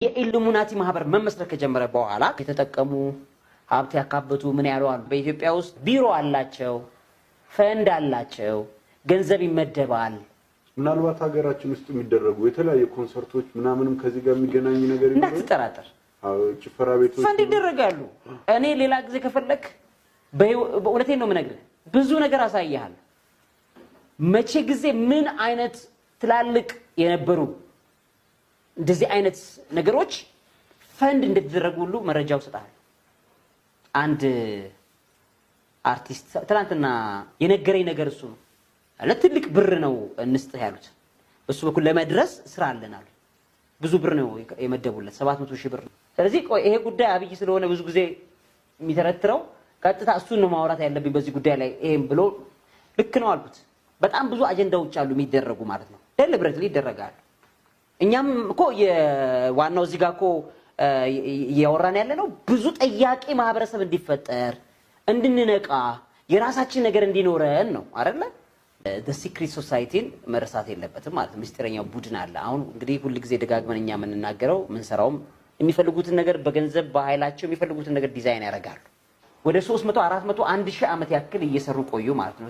የኢሉሚናቲ ማህበር መመስረት ከጀመረ በኋላ የተጠቀሙ ሀብት ያካበቱ ምን ያለው አሉ። በኢትዮጵያ ውስጥ ቢሮ አላቸው፣ ፈንድ አላቸው፣ ገንዘብ ይመደባል። ምናልባት ሀገራችን ውስጥ የሚደረጉ የተለያየ ኮንሰርቶች ምናምንም ከዚህ ጋር የሚገናኙ ነገር ይኖራል። እንዳትጠራጠር ጭፈራ ቤቶች ፈንድ ይደረጋሉ። እኔ ሌላ ጊዜ ከፈለክ በእውነቴን ነው የምነግርህ፣ ብዙ ነገር አሳያለሁ። መቼ ጊዜ ምን አይነት ትላልቅ የነበሩ እንደዚህ አይነት ነገሮች ፈንድ እንደተደረጉ ሁሉ መረጃው ሰጣል። አንድ አርቲስት ትናንትና የነገረኝ ነገር እሱ ነው። ለትልቅ ብር ነው እንስጥህ ያሉት። በሱ በኩል ለመድረስ ስራ አለናል። ብዙ ብር ነው የመደቡለት፣ 700 ሺህ ብር። ስለዚህ ይሄ ጉዳይ አብይ ስለሆነ ብዙ ጊዜ የሚተረትረው ቀጥታ እሱን ነው ማውራት ያለብኝ በዚህ ጉዳይ ላይ ይሄም ብሎ ልክ ነው አልኩት። በጣም ብዙ አጀንዳዎች አሉ የሚደረጉ ማለት ነው። ደሊብሬትሊ ይደረጋሉ። እኛም እኮ የዋናው እዚህ ጋር እኮ ያወራን ያለ ነው ብዙ ጠያቂ ማህበረሰብ እንዲፈጠር እንድንነቃ የራሳችን ነገር እንዲኖረን ነው አይደለ? the secret society መረሳት የለበትም ማለት ነው። ምስጢረኛው ቡድን አለ። አሁን እንግዲህ ሁሉ ጊዜ ደጋግመን እኛ የምንናገረው ምንሰራውም የሚፈልጉትን ነገር በገንዘብ በኃይላቸው የሚፈልጉትን ነገር ዲዛይን ያደርጋሉ። ወደ 300 400 1000 ዓመት ያክል እየሰሩ ቆዩ ማለት ነው።